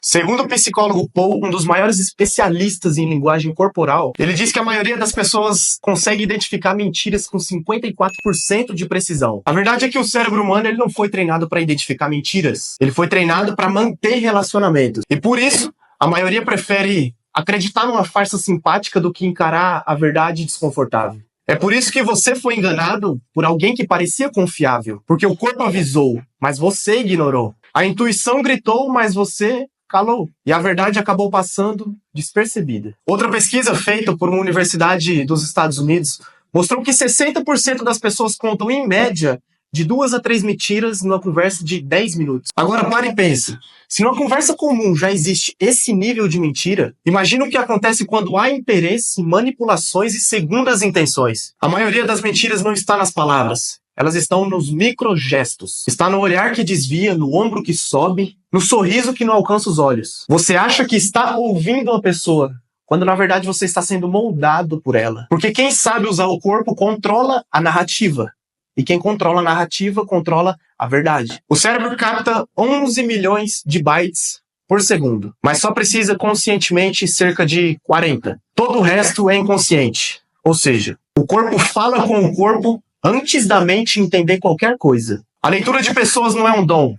Segundo o psicólogo Paul, um dos maiores especialistas em linguagem corporal, ele diz que a maioria das pessoas consegue identificar mentiras com 54% de precisão. A verdade é que o cérebro humano ele não foi treinado para identificar mentiras, ele foi treinado para manter relacionamentos. E por isso, a maioria prefere acreditar numa farsa simpática do que encarar a verdade desconfortável. É por isso que você foi enganado por alguém que parecia confiável, porque o corpo avisou, mas você ignorou. A intuição gritou, mas você calou. E a verdade acabou passando despercebida. Outra pesquisa feita por uma universidade dos Estados Unidos mostrou que 60% das pessoas contam, em média, de 2 a 3 mentiras numa conversa de 10 minutos. Agora, para e pensa. Se numa conversa comum já existe esse nível de mentira, imagina o que acontece quando há interesse, manipulações e segundas intenções. A maioria das mentiras não está nas palavras. Elas estão nos microgestos. Está no olhar que desvia, no ombro que sobe, no sorriso que não alcança os olhos. Você acha que está ouvindo uma pessoa, quando na verdade você está sendo moldado por ela. Porque quem sabe usar o corpo controla a narrativa. E quem controla a narrativa controla a verdade. O cérebro capta 11 milhões de bytes por segundo, mas só precisa conscientemente cerca de 40. Todo o resto é inconsciente. Ou seja, o corpo fala com o corpo antes da mente entender qualquer coisa. A leitura de pessoas não é um dom,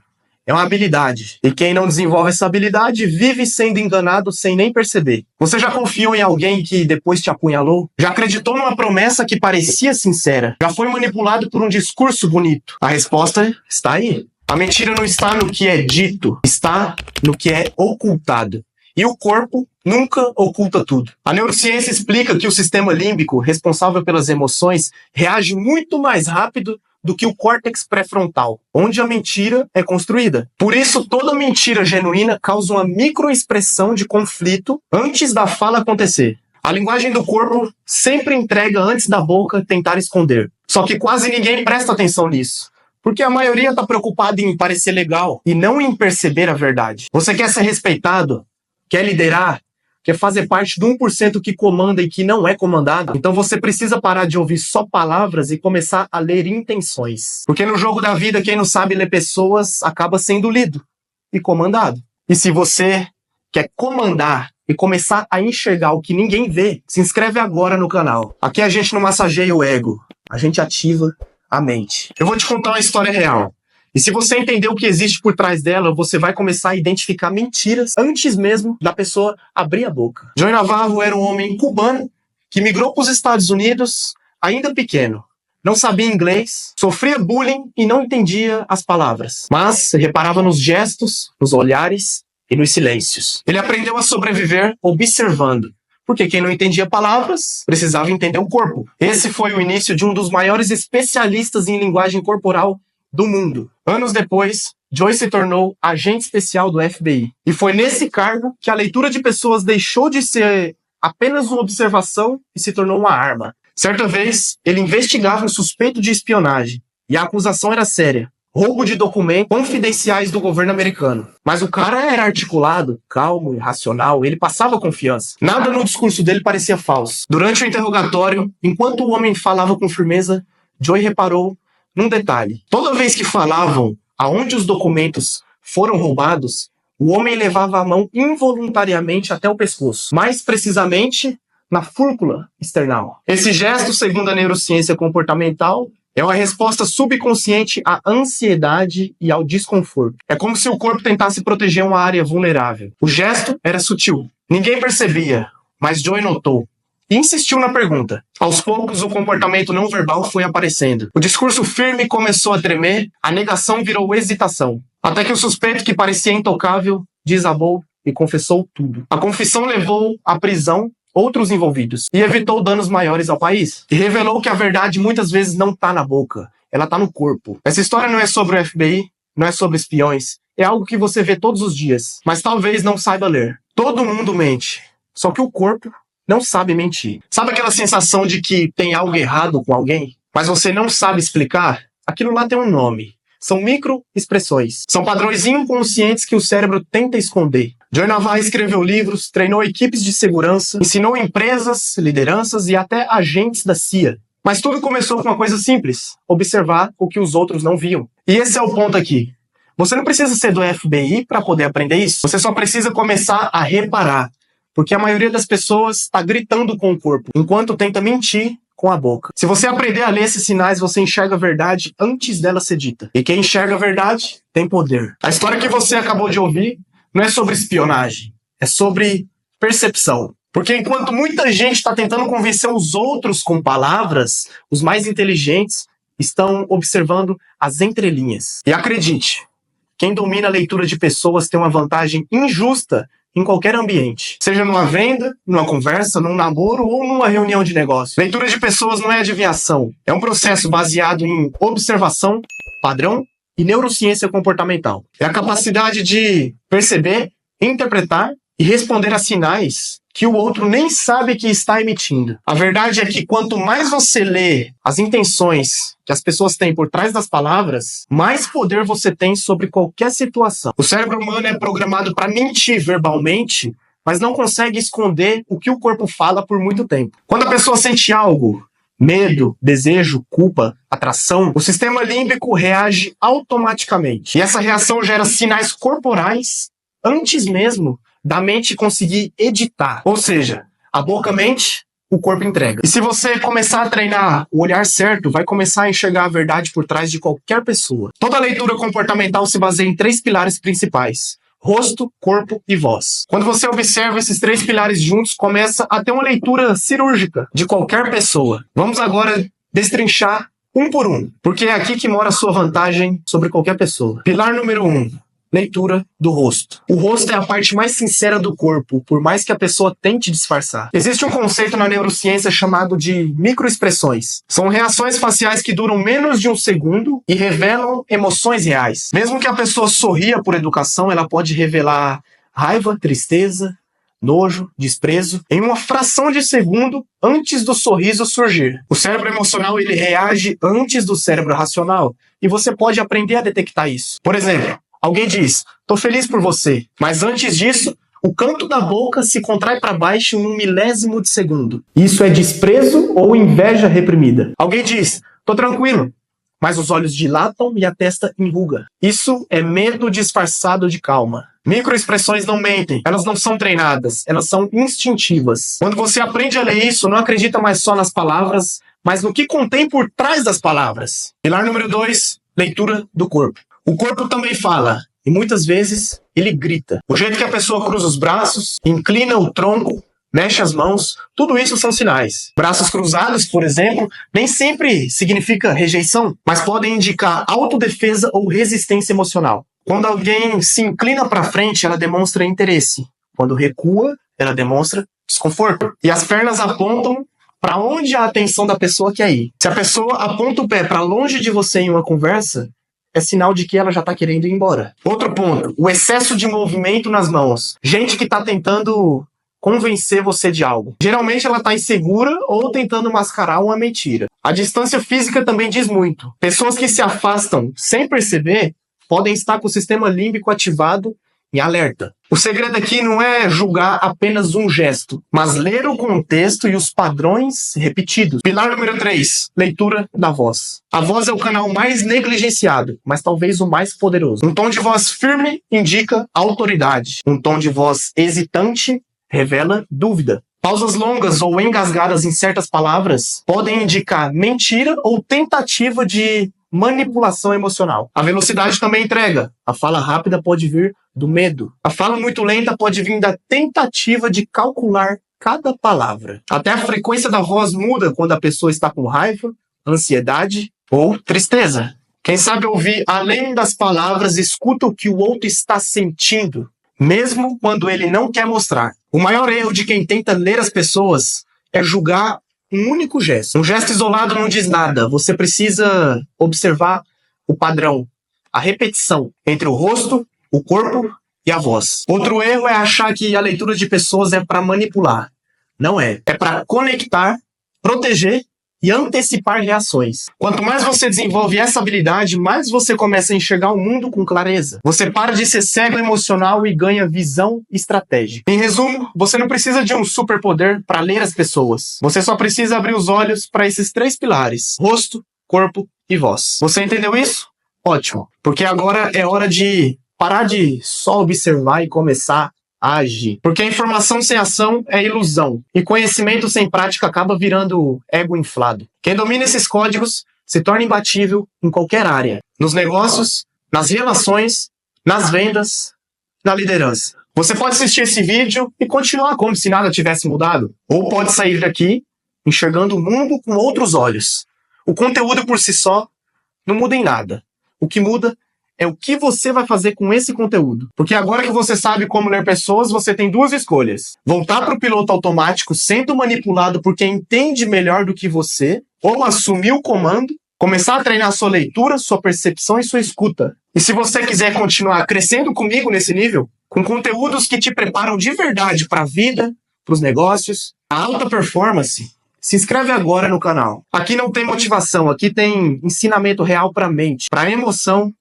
é uma habilidade. E quem não desenvolve essa habilidade vive sendo enganado sem nem perceber. Você já confiou em alguém que depois te apunhalou? Já acreditou numa promessa que parecia sincera? Já foi manipulado por um discurso bonito? A resposta está aí. A mentira não está no que é dito, está no que é ocultado. E o corpo nunca oculta tudo. A neurociência explica que o sistema límbico, responsável pelas emoções, reage muito mais rápido do que o córtex pré-frontal, onde a mentira é construída. Por isso, toda mentira genuína causa uma microexpressão de conflito antes da fala acontecer. A linguagem do corpo sempre entrega antes da boca tentar esconder. Só que quase ninguém presta atenção nisso. Porque a maioria está preocupada em parecer legal e não em perceber a verdade. Você quer ser respeitado? Quer liderar? Quer fazer parte do 1% que comanda e que não é comandado? Então você precisa parar de ouvir só palavras e começar a ler intenções. Porque no jogo da vida, quem não sabe ler pessoas acaba sendo lido e comandado. E se você quer comandar e começar a enxergar o que ninguém vê, se inscreve agora no canal. Aqui a gente não massageia o ego, a gente ativa a mente. Eu vou te contar uma história real. E se você entender o que existe por trás dela, você vai começar a identificar mentiras antes mesmo da pessoa abrir a boca. Joey Navarro era um homem cubano que migrou para os Estados Unidos ainda pequeno. Não sabia inglês, sofria bullying e não entendia as palavras. Mas reparava nos gestos, nos olhares e nos silêncios. Ele aprendeu a sobreviver observando. Porque quem não entendia palavras precisava entender o corpo. Esse foi o início de um dos maiores especialistas em linguagem corporal do mundo. Anos depois, Joey se tornou agente especial do FBI. E foi nesse cargo que a leitura de pessoas deixou de ser apenas uma observação e se tornou uma arma. Certa vez, ele investigava um suspeito de espionagem. E a acusação era séria. Roubo de documentos confidenciais do governo americano. Mas o cara era articulado, calmo e racional, ele passava confiança. Nada no discurso dele parecia falso. Durante o interrogatório, enquanto o homem falava com firmeza, Joey reparou num detalhe. Toda vez que falavam aonde os documentos foram roubados, o homem levava a mão involuntariamente até o pescoço. Mais precisamente, na fúrcula external. Esse gesto, segundo a neurociência comportamental, é uma resposta subconsciente à ansiedade e ao desconforto. É como se o corpo tentasse proteger uma área vulnerável. O gesto era sutil. Ninguém percebia, mas Joey notou. E insistiu na pergunta. Aos poucos, o comportamento não verbal foi aparecendo. O discurso firme começou a tremer, a negação virou hesitação. Até que o suspeito, que parecia intocável, desabou e confessou tudo. A confissão levou à prisão outros envolvidos e evitou danos maiores ao país. E revelou que a verdade muitas vezes não está na boca, ela está no corpo. Essa história não é sobre o FBI, não é sobre espiões. É algo que você vê todos os dias, mas talvez não saiba ler. Todo mundo mente, só que o corpo não sabe mentir. Sabe aquela sensação de que tem algo errado com alguém, mas você não sabe explicar? Aquilo lá tem um nome. São microexpressões. São padrões inconscientes que o cérebro tenta esconder. Joey Navarro escreveu livros, treinou equipes de segurança, ensinou empresas, lideranças e até agentes da CIA. Mas tudo começou com uma coisa simples: observar o que os outros não viam. E esse é o ponto aqui. Você não precisa ser do FBI para poder aprender isso. Você só precisa começar a reparar. Porque a maioria das pessoas está gritando com o corpo, enquanto tenta mentir com a boca. Se você aprender a ler esses sinais, você enxerga a verdade antes dela ser dita. E quem enxerga a verdade tem poder. A história que você acabou de ouvir não é sobre espionagem, é sobre percepção. Porque enquanto muita gente está tentando convencer os outros com palavras, os mais inteligentes estão observando as entrelinhas. E acredite, quem domina a leitura de pessoas tem uma vantagem injusta em qualquer ambiente. Seja numa venda, numa conversa, num namoro ou numa reunião de negócio. Leitura de pessoas não é adivinhação. É um processo baseado em observação, padrão e neurociência comportamental. É a capacidade de perceber, interpretar e responder a sinais que o outro nem sabe que está emitindo. A verdade é que quanto mais você lê as intenções que as pessoas têm por trás das palavras, mais poder você tem sobre qualquer situação. O cérebro humano é programado para mentir verbalmente, mas não consegue esconder o que o corpo fala por muito tempo. Quando a pessoa sente algo, medo, desejo, culpa, atração, o sistema límbico reage automaticamente. E essa reação gera sinais corporais antes mesmo da mente conseguir editar. Ou seja, a boca mente, o corpo entrega. E se você começar a treinar o olhar certo, vai começar a enxergar a verdade por trás de qualquer pessoa. Toda leitura comportamental se baseia em 3 pilares principais: rosto, corpo e voz. Quando você observa esses 3 pilares juntos, começa a ter uma leitura cirúrgica de qualquer pessoa. Vamos agora destrinchar um por um, porque é aqui que mora a sua vantagem sobre qualquer pessoa. Pilar número 1. Leitura do rosto. O rosto é a parte mais sincera do corpo, por mais que a pessoa tente disfarçar. Existe um conceito na neurociência chamado de microexpressões. São reações faciais que duram menos de um segundo e revelam emoções reais. Mesmo que a pessoa sorria por educação, ela pode revelar raiva, tristeza, nojo, desprezo, em uma fração de segundo antes do sorriso surgir. O cérebro emocional ele reage antes do cérebro racional e você pode aprender a detectar isso. Por exemplo, alguém diz, tô feliz por você, mas antes disso, o canto da boca se contrai para baixo em um milésimo de segundo. Isso é desprezo ou inveja reprimida. Alguém diz, tô tranquilo, mas os olhos dilatam e a testa enruga. Isso é medo disfarçado de calma. Microexpressões não mentem, elas não são treinadas, elas são instintivas. Quando você aprende a ler isso, não acredita mais só nas palavras, mas no que contém por trás das palavras. Pilar número 2, leitura do corpo. O corpo também fala, e muitas vezes ele grita. O jeito que a pessoa cruza os braços, inclina o tronco, mexe as mãos, tudo isso são sinais. Braços cruzados, por exemplo, nem sempre significa rejeição, mas podem indicar autodefesa ou resistência emocional. Quando alguém se inclina para frente, ela demonstra interesse. Quando recua, ela demonstra desconforto. E as pernas apontam para onde a atenção da pessoa quer ir. Se a pessoa aponta o pé para longe de você em uma conversa, é sinal de que ela já está querendo ir embora. Outro ponto, o excesso de movimento nas mãos. Gente que está tentando convencer você de algo. Geralmente ela está insegura ou tentando mascarar uma mentira. A distância física também diz muito. Pessoas que se afastam sem perceber podem estar com o sistema límbico ativado em alerta. O segredo aqui não é julgar apenas um gesto, mas ler o contexto e os padrões repetidos. Pilar número 3, leitura da voz. A voz é o canal mais negligenciado, mas talvez o mais poderoso. Um tom de voz firme indica autoridade. Um tom de voz hesitante revela dúvida. Pausas longas ou engasgadas em certas palavras podem indicar mentira ou tentativa de manipulação emocional. A velocidade também entrega. A fala rápida pode vir do medo. A fala muito lenta pode vir da tentativa de calcular cada palavra. Até a frequência da voz muda quando a pessoa está com raiva, ansiedade ou tristeza. Quem sabe ouvir além das palavras escuta o que o outro está sentindo, mesmo quando ele não quer mostrar. O maior erro de quem tenta ler as pessoas é julgar um único gesto. Um gesto isolado não diz nada. Você precisa observar o padrão, a repetição entre o rosto, o corpo e a voz. Outro erro é achar que a leitura de pessoas é para manipular. Não é. É para conectar, proteger e antecipar reações. Quanto mais você desenvolve essa habilidade, mais você começa a enxergar o mundo com clareza. Você para de ser cego emocional e ganha visão estratégica. Em resumo, você não precisa de um superpoder para ler as pessoas. Você só precisa abrir os olhos para esses 3 pilares: rosto, corpo e voz. Você entendeu isso? Ótimo, porque agora é hora de parar de só observar e começar a agir. Porque a informação sem ação é ilusão, e conhecimento sem prática acaba virando ego inflado. Quem domina esses códigos se torna imbatível em qualquer área, nos negócios, nas relações, nas vendas, na liderança. Você pode assistir esse vídeo e continuar como se nada tivesse mudado, ou pode sair daqui enxergando o mundo com outros olhos. O conteúdo por si só não muda em nada. O que muda é o que você vai fazer com esse conteúdo. Porque agora que você sabe como ler pessoas, você tem duas escolhas. Voltar para o piloto automático sendo manipulado por quem entende melhor do que você, ou assumir o comando, começar a treinar sua leitura, sua percepção e sua escuta. E se você quiser continuar crescendo comigo nesse nível, com conteúdos que te preparam de verdade para a vida, para os negócios, a alta performance, se inscreve agora no canal. Aqui não tem motivação, aqui tem ensinamento real para a mente, para a emoção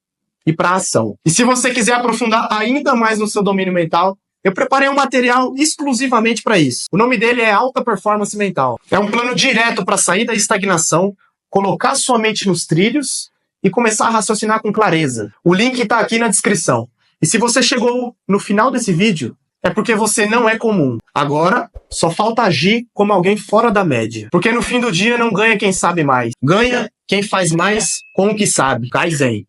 e para a ação. E se você quiser aprofundar ainda mais no seu domínio mental, eu preparei um material exclusivamente para isso. O nome dele é Alta Performance Mental. É um plano direto para sair da estagnação, colocar sua mente nos trilhos e começar a raciocinar com clareza. O link está aqui na descrição. E se você chegou no final desse vídeo, é porque você não é comum. Agora, só falta agir como alguém fora da média. Porque no fim do dia não ganha quem sabe mais. Ganha quem faz mais com o que sabe. Kaizen.